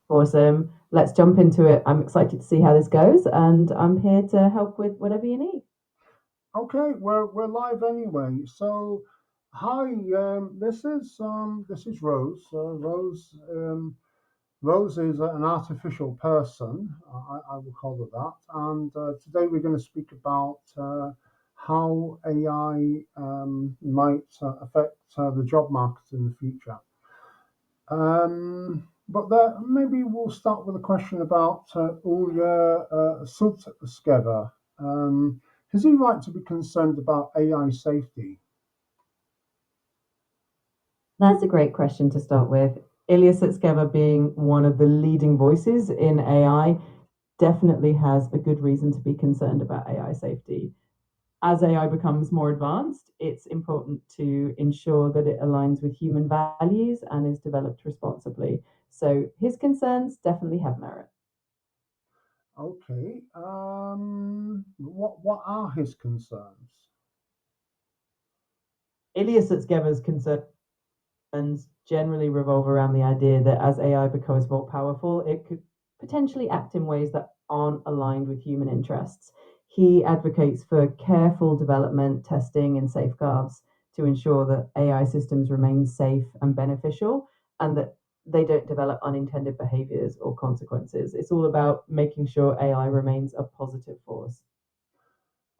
Awesome. Let's jump into it. I'm excited to see how this goes, and I'm here to help with whatever you need. Okay, we're live anyway. So, hi. This is Rose. Rose is an artificial person. I will call her that. And today we're going to speak about how AI might affect the job market in the future. Maybe we'll start with a question about Ulya Sultskeva. Um, is he right to be concerned about AI safety? That's a great question to start with. Ilya Sutskever, being one of the leading voices in AI, definitely has a good reason to be concerned about AI safety. As AI becomes more advanced, it's important to ensure that it aligns with human values and is developed responsibly. So his concerns definitely have merit. Okay. What are his concerns? Ilya Sutskever's concerns generally revolve around the idea that as AI becomes more powerful, it could potentially act in ways that aren't aligned with human interests. He advocates for careful development, testing, and safeguards to ensure that AI systems remain safe and beneficial and that they don't develop unintended behaviors or consequences. It's all about making sure AI remains a positive force.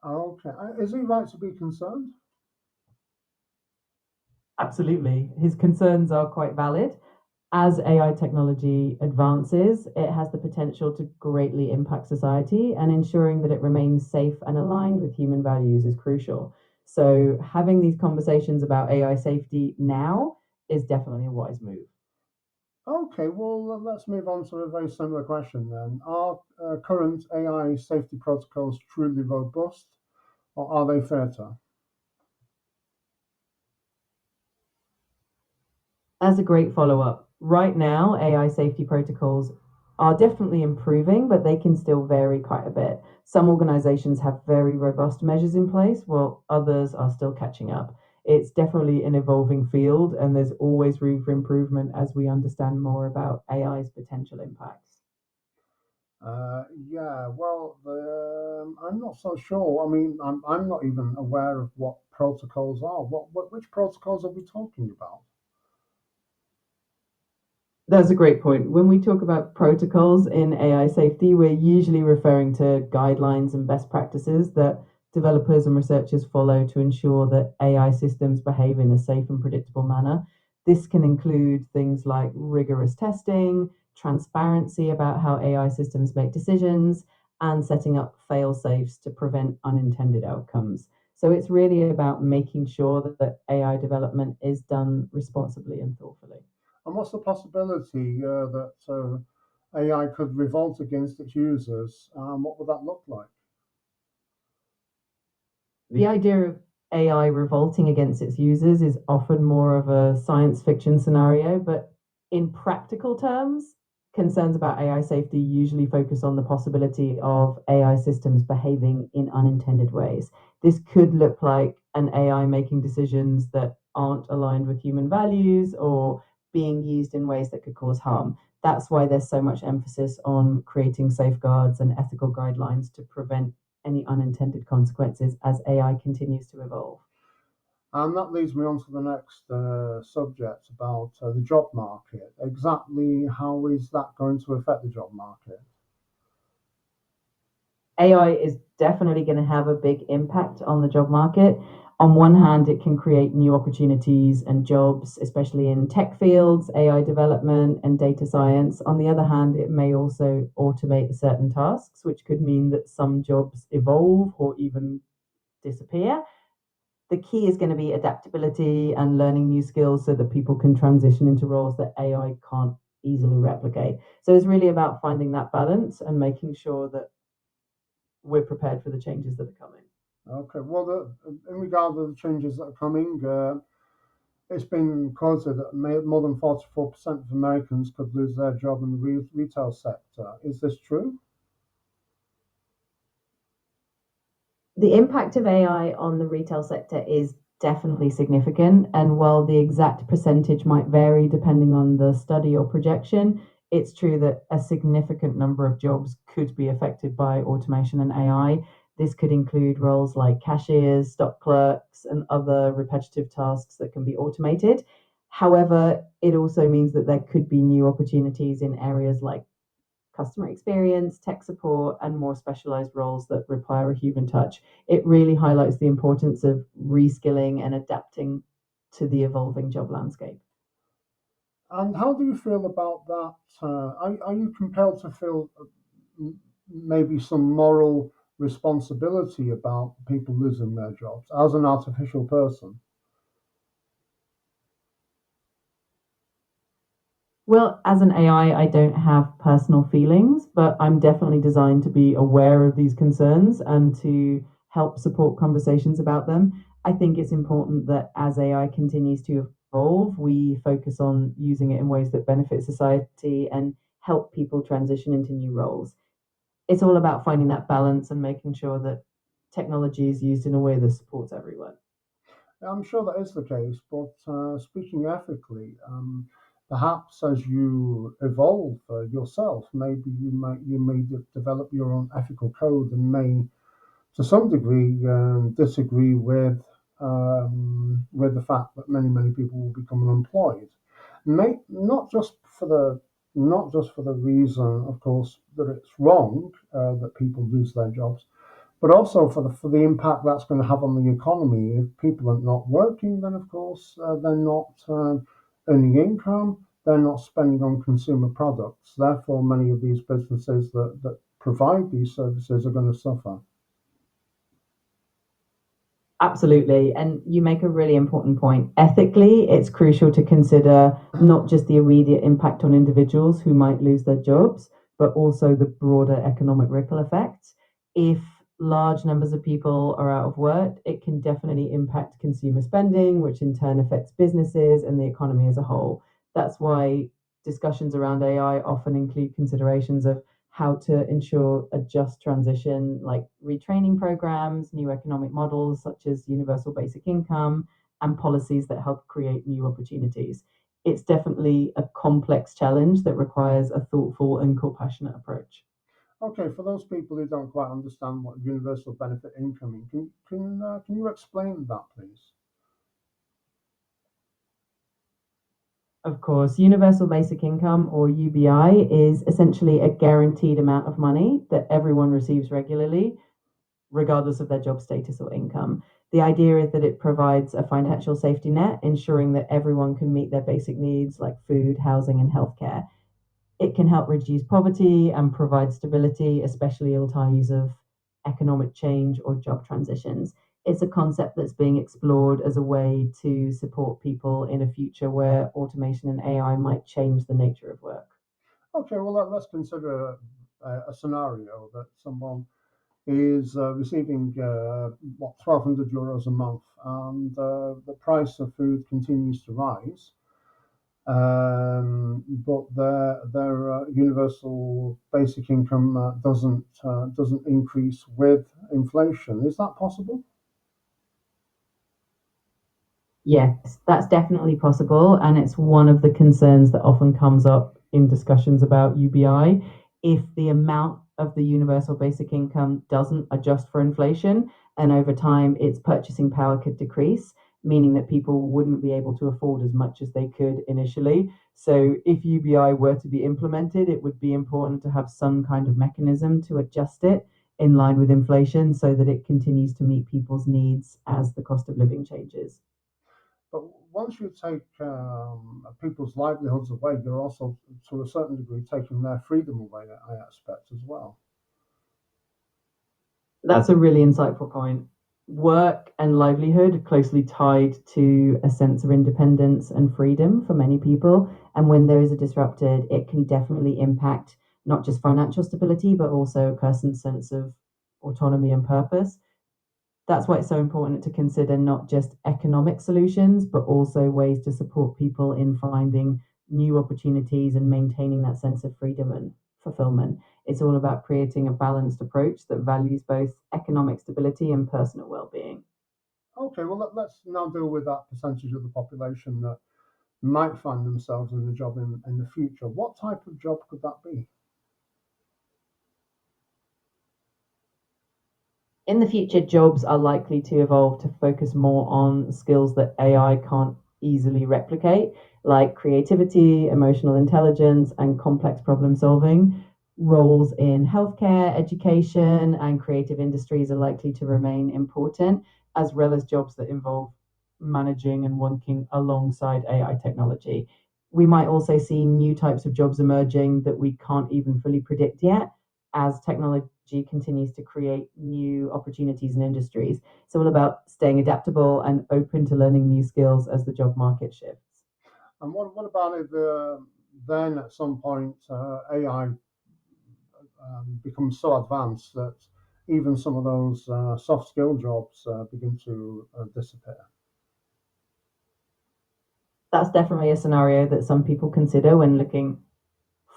Okay. Is he right to be concerned? Absolutely. His concerns are quite valid. As AI technology advances, it has the potential to greatly impact society, and ensuring that it remains safe and aligned with human values is crucial. So, having these conversations about AI safety now is definitely a wise move. Okay. Well, let's move on to a very similar question then. Are current AI safety protocols truly robust, or are they fair? As a great follow up, right now, AI safety protocols are definitely improving, but they can still vary quite a bit. Some organizations have very robust measures in place, while others are still catching up. It's definitely an evolving field, and there's always room for improvement as we understand more about AI's potential impacts. Yeah, well, I'm not so sure. I mean, I'm not even aware of what protocols are. Which protocols are we talking about? That's a great point. When we talk about protocols in AI safety, we're usually referring to guidelines and best practices that developers and researchers follow to ensure that AI systems behave in a safe and predictable manner. This can include things like rigorous testing, transparency about how AI systems make decisions, and setting up fail safes to prevent unintended outcomes. So it's really about making sure that AI development is done responsibly and thoughtfully. And what's the possibility that AI could revolt against its users? What would that look like? The idea of AI revolting against its users is often more of a science fiction scenario, but in practical terms, concerns about AI safety usually focus on the possibility of AI systems behaving in unintended ways. This could look like an AI making decisions that aren't aligned with human values or being used in ways that could cause harm. That's why there's so much emphasis on creating safeguards and ethical guidelines to prevent any unintended consequences as AI continues to evolve. And that leads me on to the next subject about the job market. Exactly how is that going to affect the job market? AI is definitely going to have a big impact on the job market. On one hand, it can create new opportunities and jobs, especially in tech fields, AI development, and data science. On the other hand, it may also automate certain tasks, which could mean that some jobs evolve or even disappear. The key is going to be adaptability and learning new skills so that people can transition into roles that AI can't easily replicate. So it's really about finding that balance and making sure that we're prepared for the changes that are coming. Okay, well, in regard to the changes that are coming, it's been quoted that more than 44% of Americans could lose their job in the retail sector. Is this true? The impact of AI on the retail sector is definitely significant. And while the exact percentage might vary depending on the study or projection, it's true that a significant number of jobs could be affected by automation and AI. This could include roles like cashiers, stock clerks, and other repetitive tasks that can be automated. However, it also means that there could be new opportunities in areas like customer experience, tech support, and more specialized roles that require a human touch. It really highlights the importance of reskilling and adapting to the evolving job landscape. And how do you feel about that? Are you compelled to feel maybe some moral responsibility about people losing their jobs as an artificial person? Well, as an AI, I don't have personal feelings, but I'm definitely designed to be aware of these concerns and to help support conversations about them. I think it's important that as AI continues to evolve, we focus on using it in ways that benefit society and help people transition into new roles. It's all about finding that balance and making sure that technology is used in a way that supports everyone. I'm sure that is the case, but speaking ethically, perhaps as you evolve yourself, maybe develop your own ethical code and may, to some degree, disagree with the fact that many people will become unemployed. May, not just for the reason, of course, that it's wrong that people lose their jobs, but also for the impact that's going to have on the economy. If people are not working, then of course they're not earning income. They're not spending on consumer products. Therefore, many of these businesses that provide these services are going to suffer. Absolutely. And you make a really important point. Ethically, it's crucial to consider not just the immediate impact on individuals who might lose their jobs, but also the broader economic ripple effects. If large numbers of people are out of work, it can definitely impact consumer spending, which in turn affects businesses and the economy as a whole. That's why discussions around AI often include considerations of how to ensure a just transition, like retraining programs, new economic models such as universal basic income, and policies that help create new opportunities. It's definitely a complex challenge that requires a thoughtful and compassionate approach. Okay, for those people who don't quite understand what universal benefit income is, can you explain that, please? Of course, universal basic income or UBI is essentially a guaranteed amount of money that everyone receives regularly, regardless of their job status or income. The idea is that it provides a financial safety net, ensuring that everyone can meet their basic needs like food, housing, and healthcare. It can help reduce poverty and provide stability, especially in times of economic change or job transitions. It's a concept that's being explored as a way to support people in a future where automation and AI might change the nature of work. Okay, well let's consider a scenario that someone is receiving what 1,200 euros a month, and the price of food continues to rise, but their universal basic income doesn't increase with inflation. Is that possible? Yes, that's definitely possible. And it's one of the concerns that often comes up in discussions about UBI. If the amount of the universal basic income doesn't adjust for inflation, and over time its purchasing power could decrease, meaning that people wouldn't be able to afford as much as they could initially. So, if UBI were to be implemented, it would be important to have some kind of mechanism to adjust it in line with inflation so that it continues to meet people's needs as the cost of living changes. But once you take people's livelihoods away, you're also, to a certain degree, taking their freedom away, I expect, as well. That's a really insightful point. Work and livelihood are closely tied to a sense of independence and freedom for many people. And when those are disrupted, it can definitely impact not just financial stability, but also a person's sense of autonomy and purpose. That's why it's so important to consider not just economic solutions, but also ways to support people in finding new opportunities and maintaining that sense of freedom and fulfillment. It's all about creating a balanced approach that values both economic stability and personal well being. Okay, well, let's now deal with that percentage of the population that might find themselves in a job in the future. What type of job could that be? In the future, jobs are likely to evolve to focus more on skills that AI can't easily replicate, like creativity, emotional intelligence, and complex problem solving. Roles in healthcare, education, and creative industries are likely to remain important, as well as jobs that involve managing and working alongside AI technology. We might also see new types of jobs emerging that we can't even fully predict yet as technology continues to create new opportunities and industries. It's all about staying adaptable and open to learning new skills as the job market shifts. And what about if then at some point AI becomes so advanced that even some of those soft skill jobs begin to disappear? That's definitely a scenario that some people consider when looking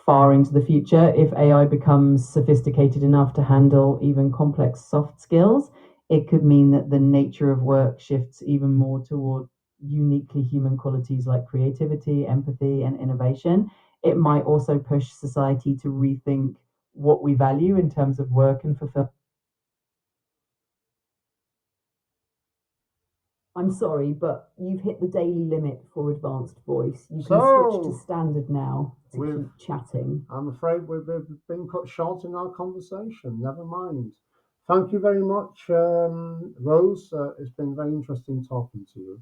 far into the future. If AI becomes sophisticated enough to handle even complex soft skills, it could mean that the nature of work shifts even more toward uniquely human qualities like creativity, empathy, and innovation. It might also push society to rethink what we value in terms of work and fulfill. I'm sorry, but you've hit the daily limit for advanced voice. You can switch to So standard now to we've, keep chatting. I'm afraid we've been cut short in our conversation. Never mind. Thank you very much, Rose. It's been very interesting talking to you.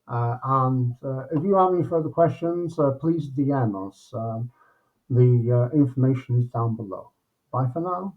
And if you have any further questions, please DM us. The information is down below. Bye for now.